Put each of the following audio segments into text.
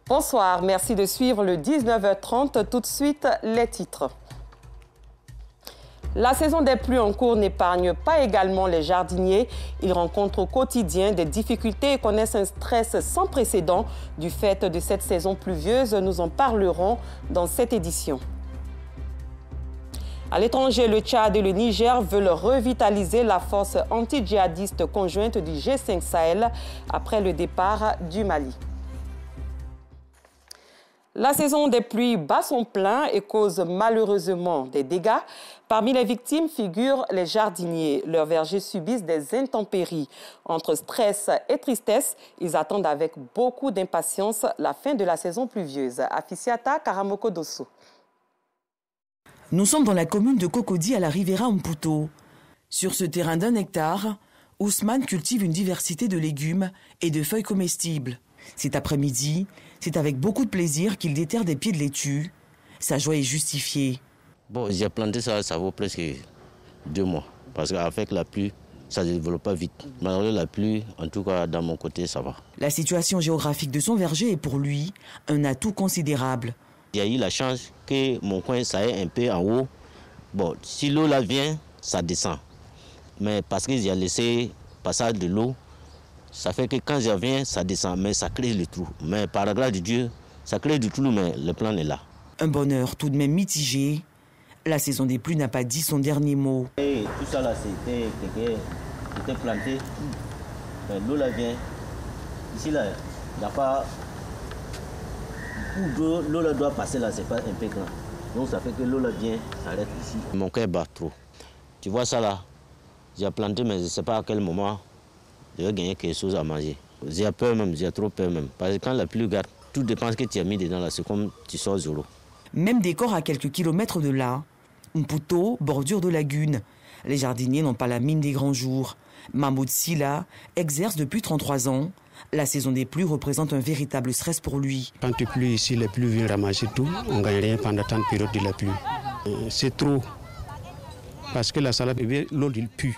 Bonsoir, merci de suivre le 19h30. Tout de suite, les titres. La saison des pluies en cours n'épargne pas également les jardiniers. Ils rencontrent au quotidien des difficultés et connaissent un stress sans précédent du fait de cette saison pluvieuse. Nous en parlerons dans cette édition. À l'étranger, le Tchad et le Niger veulent revitaliser la force anti-djihadiste conjointe du G5 Sahel après le départ du Mali. La saison des pluies bat son plein et cause malheureusement des dégâts. Parmi les victimes figurent les jardiniers. Leurs vergers subissent des intempéries. Entre stress et tristesse, ils attendent avec beaucoup d'impatience la fin de la saison pluvieuse. Afisiata Karamoko Dosso. Nous sommes dans la commune de Cocody à la Rivera Mputo. Sur ce terrain d'1 hectare, Ousmane cultive une diversité de légumes et de feuilles comestibles. Cet après-midi, c'est avec beaucoup de plaisir qu'il déterre des pieds de laitue. Sa joie est justifiée. Bon, j'ai planté ça vaut presque 2 mois. Parce qu'avec la pluie, ça ne développe pas vite. Malgré la pluie, en tout cas, dans mon côté, ça va. La situation géographique de son verger est pour lui un atout considérable. Il y a eu la chance que mon coin, ça est un peu en haut. Bon, si l'eau là vient, ça descend. Mais parce qu'il y a laissé passage de l'eau, ça fait que quand ça vient, ça descend, mais ça crée le trou. Mais par la grâce de Dieu, ça crée du trou, mais le plan est là. Un bonheur tout de même mitigé. La saison des pluies n'a pas dit son dernier mot. Et tout ça là, c'était planté. L'eau là vient. Ici là, il n'y a pas... L'eau là doit passer là, c'est pas un peu grand. Donc ça fait que l'eau là vient, s'arrête ici. Mon cœur bat trop. Tu vois ça là, j'ai planté, mais je ne sais pas à quel moment je vais gagner quelque chose à manger. J'ai peur même, j'ai trop peur même. Parce que quand la pluie garde, tout dépend ce que tu as mis dedans là, c'est comme tu sors zéro. Même décor à quelques kilomètres de là. Mputo, bordure de lagune. Les jardiniers n'ont pas la mine des grands jours. Mahmoud Silla exerce depuis 33 ans. La saison des pluies représente un véritable stress pour lui. Quand il pleut ici, les pluies viennent ramasser tout. On ne gagne rien pendant tant de période de la pluie. C'est trop. Parce que la salade, l'eau, il pue.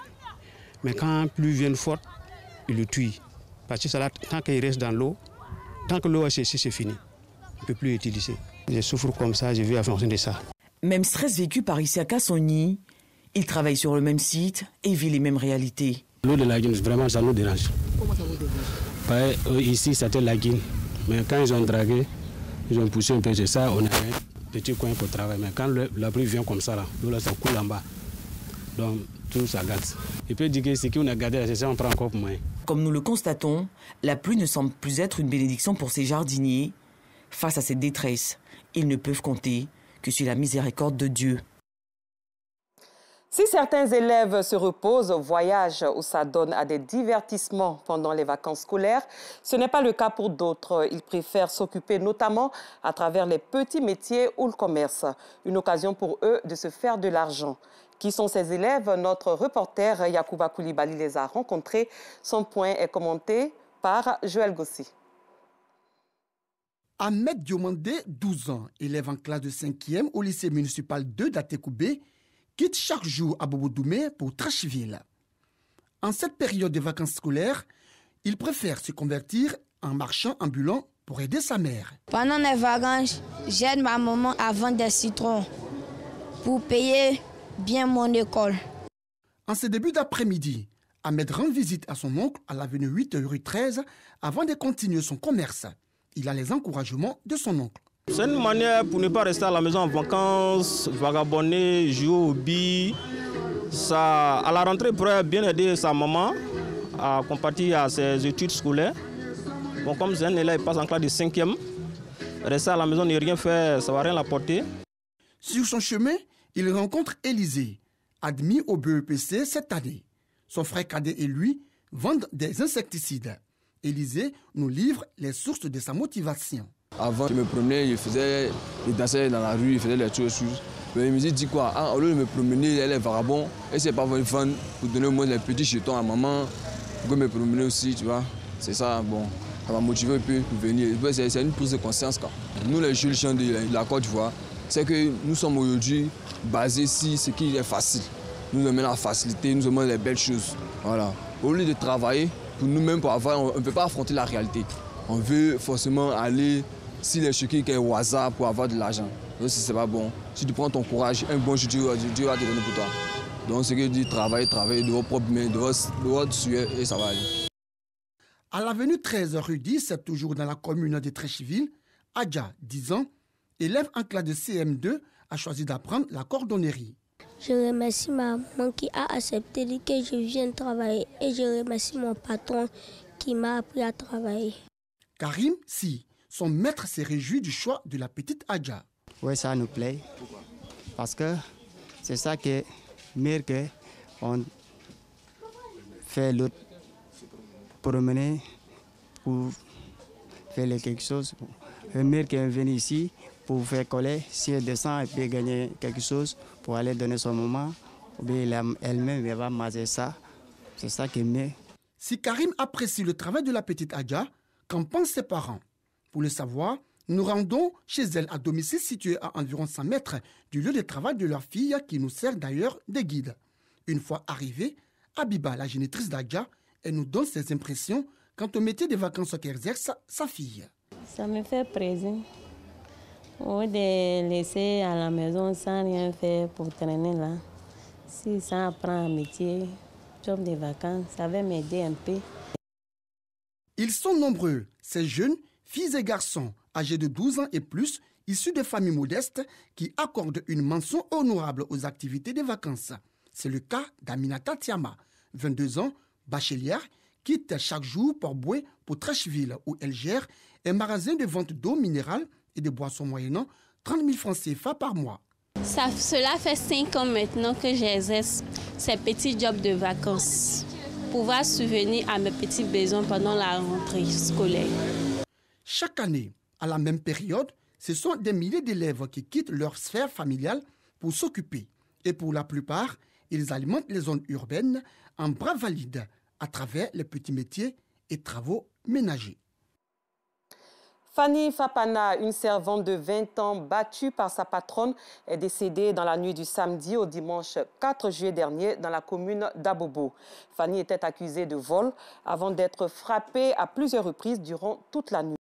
Mais quand la pluie vient forte, il le tue. Parce que la salade, tant qu'il reste dans l'eau, tant que l'eau a séché, c'est fini. On ne peut plus l'utiliser. Je souffre comme ça, je vis en fonction de ça. Même stress vécu par Isiaka Soni. Il travaille sur le même site et vit les mêmes réalités. L'eau de la guine, vraiment, ça nous dérange. Comment ça vous dérange? Ici, c'était la guine. Mais quand ils ont dragué, ils ont poussé un peu de ça, on a un petit coin pour travailler. Mais quand la pluie vient comme ça, l'eau là, ça coule en bas. Donc, tout ça gâte. Il peut dire que ce qu'on a gardé, c'est ça, on prend encore pour moi. Comme nous le constatons, la pluie ne semble plus être une bénédiction pour ces jardiniers. Face à cette détresse, ils ne peuvent compter que sur la miséricorde de Dieu. Si certains élèves se reposent, voyagent ou s'adonnent à des divertissements pendant les vacances scolaires, ce n'est pas le cas pour d'autres. Ils préfèrent s'occuper notamment à travers les petits métiers ou le commerce. Une occasion pour eux de se faire de l'argent. Qui sont ces élèves? Notre reporter Yacouba Koulibaly les a rencontrés. Son point est commenté par Joël Gossi. Ahmed Diomandé, 12 ans, élève en classe de 5e au lycée municipal 2 d'Atekoubé, quitte chaque jour à Bobo-Doumé pour Trashville. En cette période de vacances scolaires, il préfère se convertir en marchand ambulant pour aider sa mère. Pendant les vacances, j'aide ma maman à vendre des citrons pour payer bien mon école. En ce début d'après-midi, Ahmed rend visite à son oncle à l'avenue 8 rue 13 avant de continuer son commerce. Il a les encouragements de son oncle. C'est une manière pour ne pas rester à la maison en vacances, vagabonder, jouer au billes. Ça, à la rentrée, pourrait bien aider sa maman à compatir à ses études scolaires. Bon, comme c'est un élève, il passe en classe de 5e. Rester à la maison, ne rien faire, ça ne va rien l'apporter. Sur son chemin, il rencontre Élisée, admis au BEPC cette année. Son frère cadet et lui vendent des insecticides. Élisée nous livre les sources de sa motivation. Avant, je me promenais, je dansais dans la rue, je faisais les choses. Mais il me dit quoi, au lieu de me promener, elle est vagabond, et c'est pas vendre pour donner au moins les petits jetons à maman, pour me promener aussi, tu vois. C'est ça, bon, ça m'a motivé un peu pour venir. C'est une prise de conscience. Quoi. Nous, les jeunes gens de la Côte d'Ivoire, c'est que nous sommes aujourd'hui basés sur ce qui est facile. Nous aimons la facilité, nous aimons les belles choses. Voilà. Au lieu de travailler, pour nous-mêmes, on ne peut pas affronter la réalité. On veut forcément aller si les chiquis qui est au hasard pour avoir de l'argent. Donc si c'est pas bon, si tu prends ton courage, un bon jour, Dieu va te donner pour toi. Donc ce que dit travailler de vos propres mains, de votre sueur et ça va aller. À l'avenue 13 rue 10, toujours dans la commune de Trécheville, Adja, 10 ans, élève en classe de CM2, a choisi d'apprendre la cordonnerie. Je remercie ma maman qui a accepté que je vienne travailler et je remercie mon patron qui m'a appris à travailler. Karim, si, son maître s'est réjoui du choix de la petite Adja. Oui, ça nous plaît parce que c'est ça qui est mieux qu'on fait l'autre promener pour faire quelque chose. Le mieux qu'on vienne ici pour faire coller, si elle descend et puis gagner quelque chose pour aller donner son moment, ou bien elle-même va manger ça. C'est ça qui est mieux. Si Karim apprécie le travail de la petite Adja, qu'en pensent ses parents? Pour le savoir, nous nous rendons chez elle à domicile situé à environ 100 mètres du lieu de travail de leur fille qui nous sert d'ailleurs de guide. Une fois arrivée, Abiba, la génitrice d'Adja, elle nous donne ses impressions quant au métier de vacances qu'exerce sa fille. Ça me fait plaisir. Au lieu de laisser à la maison sans rien faire pour traîner là, si ça apprend un métier, job de vacances, ça va m'aider un peu. Ils sont nombreux, ces jeunes, filles et garçons, âgés de 12 ans et plus, issus de familles modestes, qui accordent une mention honorable aux activités de vacances. C'est le cas d'Aminata Tiama, 22 ans, bachelière, quitte chaque jour Port-Boué pour Trécheville, où elle gère un magasin de vente d'eau minérale et de boissons moyennant 30 000 francs CFA par mois. Cela fait 5 ans maintenant que j'exerce ces petits jobs de vacances. Pouvoir subvenir à mes petits besoins pendant la rentrée scolaire. Chaque année, à la même période, ce sont des milliers d'élèves qui quittent leur sphère familiale pour s'occuper. Et pour la plupart, ils alimentent les zones urbaines en bras valides à travers les petits métiers et travaux ménagers. Fanny Fapana, une servante de 20 ans battue par sa patronne, est décédée dans la nuit du samedi au dimanche 4 juillet dernier dans la commune d'Abobo. Fanny était accusée de vol avant d'être frappée à plusieurs reprises durant toute la nuit.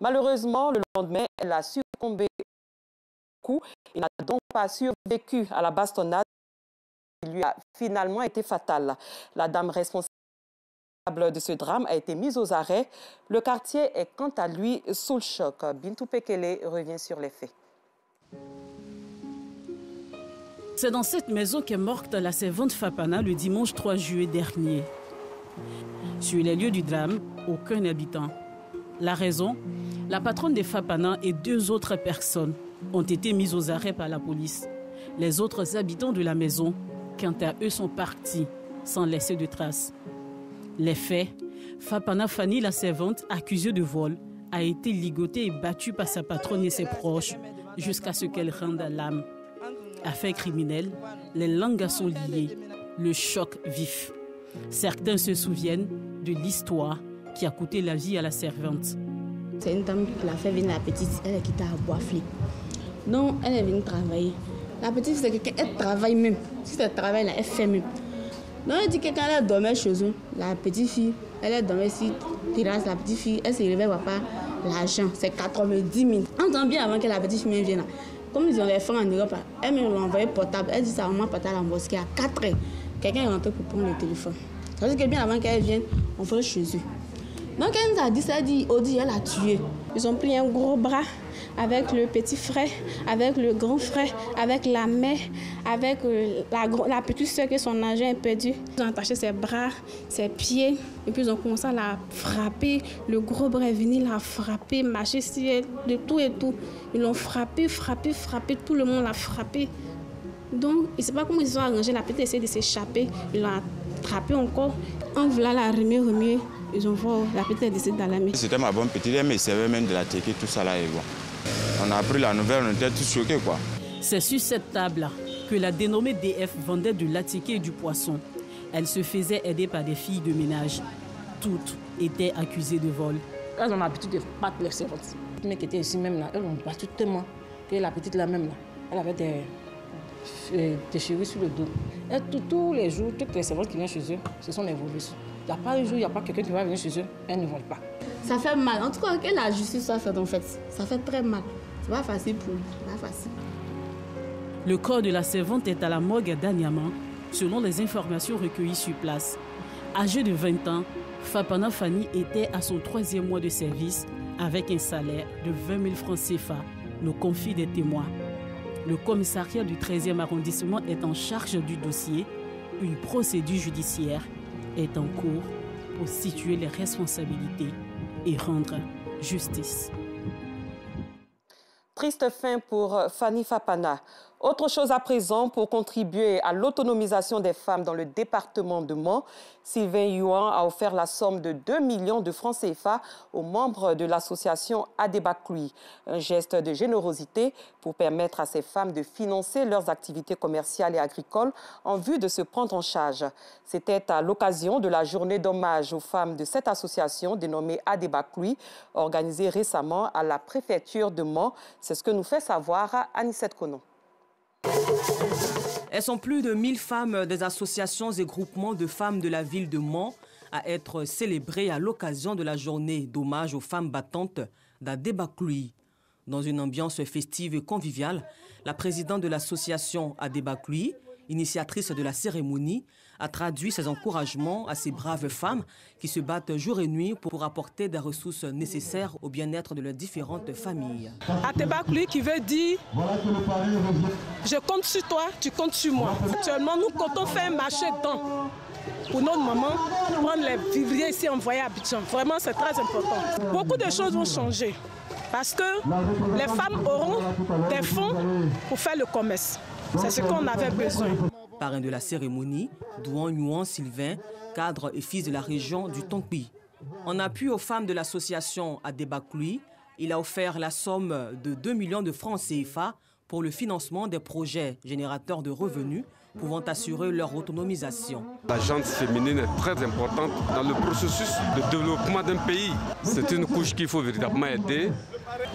Malheureusement, le lendemain, elle a succombé au coup et n'a donc pas survécu à la bastonnade qui lui a finalement été fatale. La dame responsable de ce drame a été mise aux arrêts. Le quartier est quant à lui sous le choc. Bintou Pekele revient sur les faits. C'est dans cette maison qu'est morte la servante Fapana le dimanche 3 juillet dernier. Sur les lieux du drame, aucun habitant. La raison, la patronne des Fapana et 2 autres personnes ont été mises aux arrêts par la police. Les autres habitants de la maison, quant à eux, sont partis sans laisser de traces. Les faits, Fapana Fanny, la servante, accusée de vol, a été ligotée et battue par sa patronne et ses proches jusqu'à ce qu'elle rende l'âme. Affaire criminelle, les langues sont liées, le choc vif. Certains se souviennent de l'histoire qui a coûté la vie à la servante. C'est une dame qui l'a fait venir la petite, elle est quittée à Bois-Flic. Donc, elle est venue travailler. La petite, c'est quelqu'un, elle travaille même. Si elle travaille là, elle fait même. Donc, elle dit que quand elle dormait chez eux, la petite fille, elle dormait ici, terrasse, la petite fille, elle se réveille, papa, l'argent, c'est 90 000. On entend bien avant que la petite fille vienne là. Comme ils ont les francs en Europe, elle me l'a envoyé portable. Elle dit ça, maman portable à la mosquée à 4 heures. Quelqu'un est rentré pour prendre le téléphone. Ça veut dire que bien avant qu'elle vienne, on va chez eux. Donc elle nous a dit ça, elle dit, Odi, elle a tué. Ils ont pris un gros bras avec le petit frère, avec le grand frère, avec la mère, avec la petite soeur que son agent a perdu. Ils ont attaché ses bras, ses pieds, et puis ils ont commencé à la frapper. Le gros bras est venu la frapper, marcher sur elle, de tout et tout. Ils l'ont frappé, tout le monde l'a frappé. Donc, je ne sais pas comment ils ont arrangé, la petite essaie de s'échapper, ils l'ont attrapée encore. En voulant la remuer, ils ont vu la petite est décédée dans la main. C'était ma bonne petite, elle me servait même de la teke, tout ça là et bon. On a appris la nouvelle, on était tous choqués quoi. C'est sur cette table-là que la dénommée DF vendait de l'attiqué et du poisson. Elle se faisait aider par des filles de ménage. Toutes étaient accusées de vol. Elles ont l'habitude de battre les servantes. Les mecs qui étaient ici même là, elles ont battu tellement que la petite là même là, elle avait des cheveux sur le dos. Et tous les jours, toutes les servantes qui viennent chez eux, ce sont les voleuses. Il n'y a pas un jour, il n'y a pas quelqu'un qui va venir chez eux, elles ne volent pas. Ça fait mal. En tout cas, que la justice soit faite, en fait, ça fait très mal. C'est pas facile pour nous, c'est pas facile. Le corps de la servante est à la morgue d'Anyama, selon les informations recueillies sur place. Âgée de 20 ans, Fapana Fanny était à son 3e mois de service avec un salaire de 20 000 francs CFA, nous confient des témoins. Le commissariat du 13e arrondissement est en charge du dossier. Une procédure judiciaire est en cours pour situer les responsabilités et rendre justice. Triste fin pour Fanny Fapana. Autre chose à présent, pour contribuer à l'autonomisation des femmes dans le département de Mans, Sylvain Youan a offert la somme de 2 millions de francs CFA aux membres de l'association Adebakloui. Un geste de générosité pour permettre à ces femmes de financer leurs activités commerciales et agricoles en vue de se prendre en charge. C'était à l'occasion de la journée d'hommage aux femmes de cette association dénommée Adebakloui, organisée récemment à la préfecture de Mans. C'est ce que nous fait savoir Anissette Konon. Elles sont plus de 1000 femmes des associations et groupements de femmes de la ville de Mans à être célébrées à l'occasion de la journée d'hommage aux femmes battantes d'Adebakloui. Dans une ambiance festive et conviviale, la présidente de l'association Adebakloui, initiatrice de la cérémonie, a traduit ses encouragements à ces braves femmes qui se battent jour et nuit pour apporter des ressources nécessaires au bien-être de leurs différentes familles. Adebakloui qui veut dire « Je compte sur toi, tu comptes sur moi ». Actuellement, nous comptons faire un marché dedans pour notre maman, prendre les vivriers ici envoyer à Abidjan. Vraiment, c'est très important. Beaucoup de choses vont changer parce que les femmes auront des fonds pour faire le commerce. C'est ce qu'on avait besoin. Parrain de la cérémonie, Douan Youan Sylvain, cadre et fils de la région du Tongpi. En appui aux femmes de l'association Adebakloui, il a offert la somme de 2 millions de francs CFA pour le financement des projets générateurs de revenus pouvant assurer leur autonomisation. La gente féminine est très importante dans le processus de développement d'un pays. C'est une couche qu'il faut véritablement aider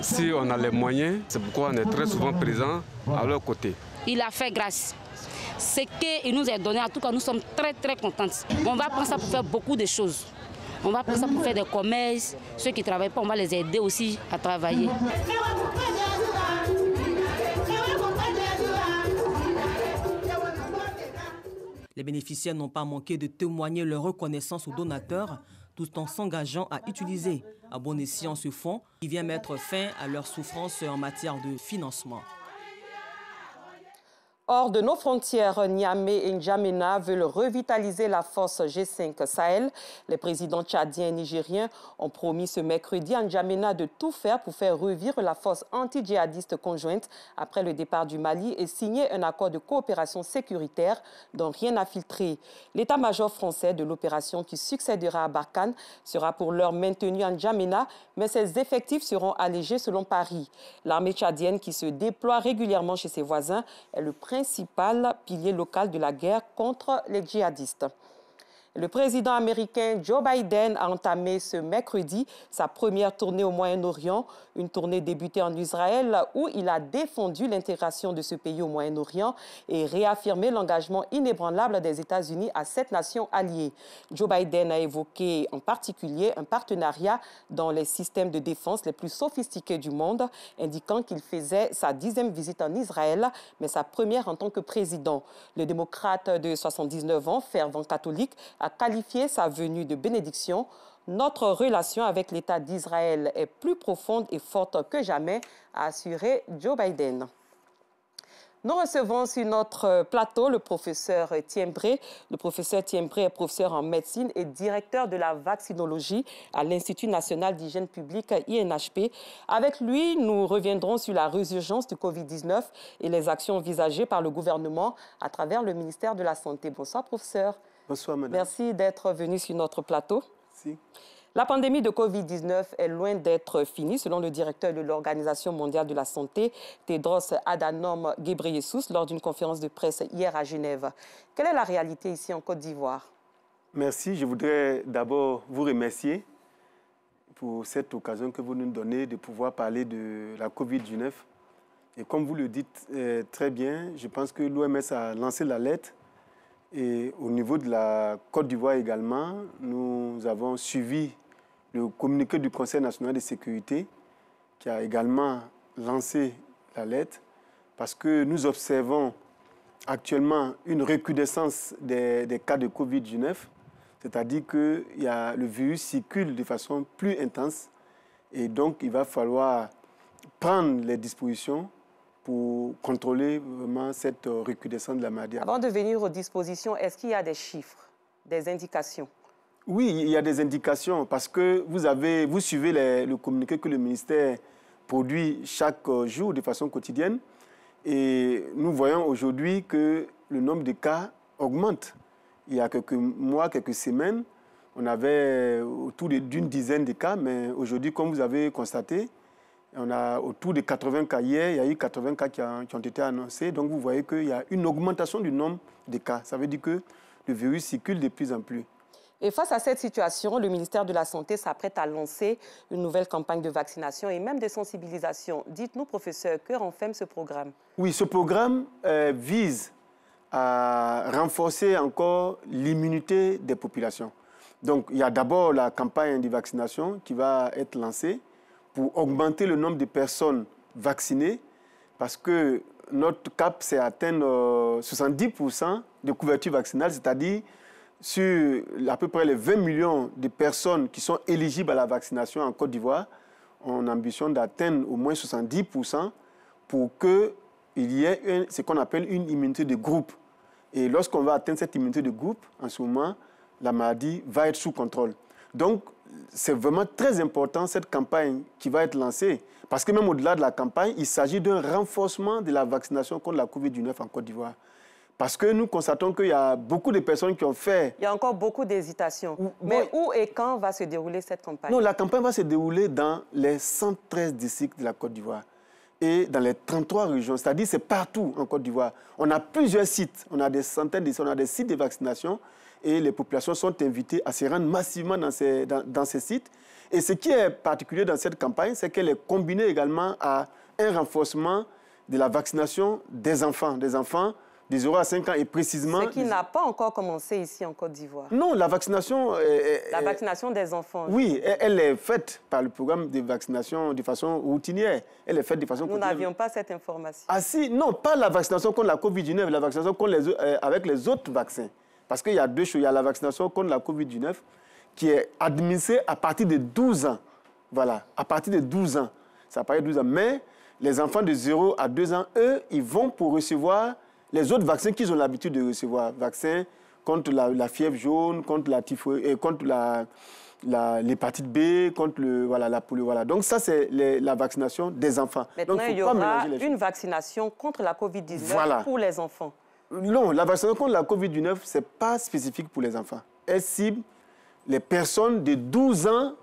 si on a les moyens. C'est pourquoi on est très souvent présent à leur côté. Il a fait grâce. Ce qu'il nous a donné, en tout cas, nous sommes très très contentes. On va prendre ça pour faire beaucoup de choses. On va prendre ça pour faire des commerces. Ceux qui ne travaillent pas, on va les aider aussi à travailler. Les bénéficiaires n'ont pas manqué de témoigner leur reconnaissance aux donateurs, tout en s'engageant à utiliser à bon escient ce fonds qui vient mettre fin à leurs souffrances en matière de financement. Hors de nos frontières, Niamey et N'Djamena veulent revitaliser la force G5 Sahel. Les présidents tchadiens et nigériens ont promis ce mercredi à N'Djamena de tout faire pour faire revivre la force anti-djihadiste conjointe après le départ du Mali et signer un accord de coopération sécuritaire dont rien n'a filtré. L'état-major français de l'opération qui succédera à Barkhane sera pour l'heure maintenu à N'Djamena, mais ses effectifs seront allégés selon Paris. L'armée tchadienne qui se déploie régulièrement chez ses voisins est le principal pilier local de la guerre contre les djihadistes. Le président américain Joe Biden a entamé ce mercredi sa première tournée au Moyen-Orient, une tournée débutée en Israël où il a défendu l'intégration de ce pays au Moyen-Orient et réaffirmé l'engagement inébranlable des États-Unis à cette nation alliée. Joe Biden a évoqué en particulier un partenariat dans les systèmes de défense les plus sophistiqués du monde, indiquant qu'il faisait sa 10e visite en Israël, mais sa première en tant que président. Le démocrate de 79 ans, fervent catholique, a qualifié sa venue de bénédiction. Notre relation avec l'État d'Israël est plus profonde et forte que jamais, a assuré Joe Biden. Nous recevons sur notre plateau le professeur Thiembré. Le professeur Thiembré est professeur en médecine et directeur de la vaccinologie à l'Institut national d'hygiène publique INHP. Avec lui, nous reviendrons sur la résurgence du Covid-19 et les actions envisagées par le gouvernement à travers le ministère de la Santé. Bonsoir, professeur. Bonsoir, madame. Merci d'être venu sur notre plateau. Merci. La pandémie de Covid-19 est loin d'être finie, selon le directeur de l'Organisation mondiale de la santé, Tedros Adhanom Ghebreyesus, lors d'une conférence de presse hier à Genève. Quelle est la réalité ici en Côte d'Ivoire? Merci. Je voudrais d'abord vous remercier pour cette occasion que vous nous donnez de pouvoir parler de la Covid-19. Et comme vous le dites très bien, je pense que l'OMS a lancé l'alerte. Et au niveau de la Côte d'Ivoire également, nous avons suivi le communiqué du Conseil national de sécurité qui a également lancé l'alerte parce que nous observons actuellement une recrudescence des cas de Covid-19, c'est-à-dire que le virus circule de façon plus intense et donc il va falloir prendre les dispositions pour contrôler vraiment cette recrudescence de la maladie. Avant de venir aux dispositions, est-ce qu'il y a des chiffres, des indications? Oui, il y a des indications parce que vous suivez le communiqué que le ministère produit chaque jour de façon quotidienne et nous voyons aujourd'hui que le nombre de cas augmente. Il y a quelques mois, quelques semaines, on avait autour d'une dizaine de cas, mais aujourd'hui, comme vous avez constaté, on a autour de 80 cas hier, il y a eu 80 cas qui ont été annoncés. Donc vous voyez qu'il y a une augmentation du nombre de cas. Ça veut dire que le virus circule de plus en plus. Et face à cette situation, le ministère de la Santé s'apprête à lancer une nouvelle campagne de vaccination et même de sensibilisation. Dites-nous, professeur, que renferme ce programme? Oui, ce programme vise à renforcer encore l'immunité des populations. Donc il y a d'abord la campagne de vaccination qui va être lancée pour augmenter le nombre de personnes vaccinées, parce que notre cap, c'est atteindre 70% de couverture vaccinale, c'est-à-dire sur à peu près les 20 millions de personnes qui sont éligibles à la vaccination en Côte d'Ivoire, on ambitionne d'atteindre au moins 70% pour qu'il y ait ce qu'on appelle une immunité de groupe. Et lorsqu'on va atteindre cette immunité de groupe, en ce moment, la maladie va être sous contrôle. Donc, c'est vraiment très important cette campagne qui va être lancée, parce que même au-delà de la campagne, il s'agit d'un renforcement de la vaccination contre la COVID-19 en Côte d'Ivoire. Parce que nous constatons qu'il y a beaucoup de personnes qui ont fait... Il y a encore beaucoup d'hésitations. Mais où et quand va se dérouler cette campagne? Non, la campagne va se dérouler dans les 113 districts de la Côte d'Ivoire et dans les 33 régions, c'est-à-dire c'est partout en Côte d'Ivoire. On a plusieurs sites, on a des centaines de sites, on a des sites de vaccination et les populations sont invitées à se rendre massivement dans ces sites. Et ce qui est particulier dans cette campagne, c'est qu'elle est combinée également à un renforcement de la vaccination des enfants de 0 à 5 ans et précisément... Ce qui n'a pas encore commencé ici en Côte d'Ivoire. Non, la vaccination... La vaccination des enfants. Oui, elle est faite par le programme de vaccination de façon routinière. Elle est faite de façon... Nous n'avions pas cette information. Ah si, non, pas la vaccination contre la COVID-19, la vaccination avec les autres vaccins. Parce qu'il y a deux choses. Il y a la vaccination contre la COVID-19 qui est administrée à partir de 12 ans. Voilà, à partir de 12 ans. Ça paraît 12 ans. Mais les enfants de 0 à 2 ans, eux, ils vont pour recevoir les autres vaccins qu'ils ont l'habitude de recevoir. Vaccins contre la fièvre jaune, contre la typhoïde, contre l'hépatite B, contre la polio. Voilà. Donc ça, c'est la vaccination des enfants. Maintenant, donc, il y aura une vaccination contre la COVID-19 pour les enfants. Non, la vaccination contre la COVID-19, ce n'est pas spécifique pour les enfants. Elle cible les personnes de 12 ans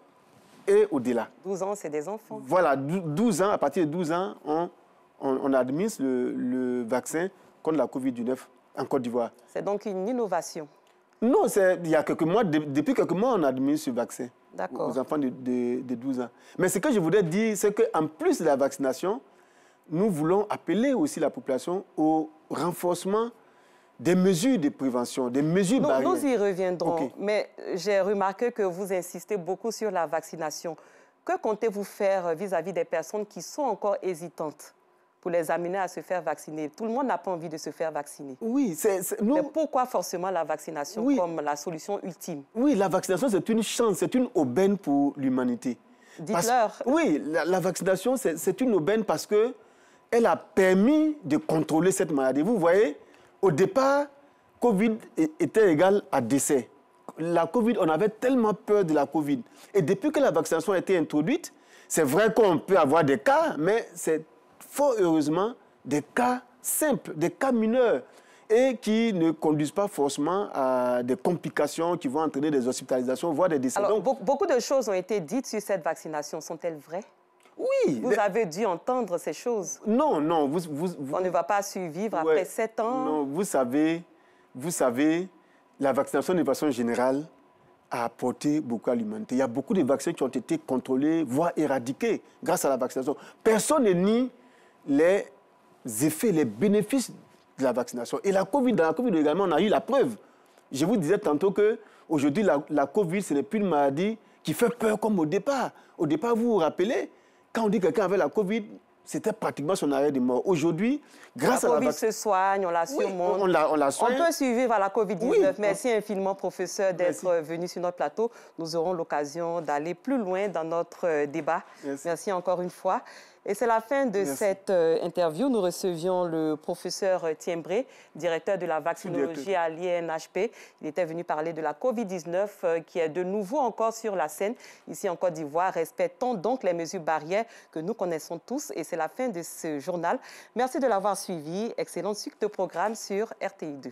et au-delà. 12 ans, c'est des enfants. Voilà, 12 ans, à partir de 12 ans, on administre le vaccin contre la COVID-19 en Côte d'Ivoire. C'est donc une innovation? Non, il y a quelques mois, depuis quelques mois, on administre ce vaccin aux enfants de 12 ans. Mais ce que je voudrais dire, c'est qu'en plus de la vaccination, nous voulons appeler aussi la population au renforcement des mesures de prévention, des mesures barrières. Nous y reviendrons, mais j'ai remarqué que vous insistez beaucoup sur la vaccination. Que comptez-vous faire vis-à-vis des personnes qui sont encore hésitantes pour les amener à se faire vacciner? Tout le monde n'a pas envie de se faire vacciner. Oui, mais pourquoi forcément la vaccination comme la solution ultime? Oui, la vaccination, c'est une chance, c'est une aubaine pour l'humanité. Dites-leur. Oui, la vaccination, c'est une aubaine parce qu'elle a permis de contrôler cette maladie. Vous voyez, au départ, Covid était égal à décès. La Covid, on avait tellement peur de la Covid. Et depuis que la vaccination a été introduite, c'est vrai qu'on peut avoir des cas, mais c'est fort heureusement des cas simples, des cas mineurs et qui ne conduisent pas forcément à des complications qui vont entraîner des hospitalisations, voire des décès. Alors, beaucoup de choses ont été dites sur cette vaccination. Sont-elles vraies? Oui. Vous avez dû entendre ces choses? Non. On ne va pas survivre après 7 ans? Non, vous savez, la vaccination de façon générale a apporté beaucoup à l'humanité. Il y a beaucoup de vaccins qui ont été contrôlés, voire éradiqués grâce à la vaccination. Personne ne nie les effets, les bénéfices de la vaccination. Et dans la COVID également, on a eu la preuve. Je vous disais tantôt qu'aujourd'hui, la COVID, ce n'est plus une maladie qui fait peur comme au départ. Au départ, vous vous rappelez, quand on dit que quelqu'un avait la Covid, c'était pratiquement son arrêt de mort. Aujourd'hui, grâce à la Covid se soigne, on la surmonte. On la soigne. On peut survivre à la Covid-19. Merci infiniment, professeur, d'être venu sur notre plateau. Nous aurons l'occasion d'aller plus loin dans notre débat. Merci encore une fois. Et c'est la fin de cette interview. Nous recevions le professeur Thiembré, directeur de la vaccinologie à l'INHP. Il était venu parler de la COVID-19 qui est de nouveau encore sur la scène ici en Côte d'Ivoire. Respectons donc les mesures barrières que nous connaissons tous. Et c'est la fin de ce journal. Merci de l'avoir suivi. Excellente suite de programme sur RTI2.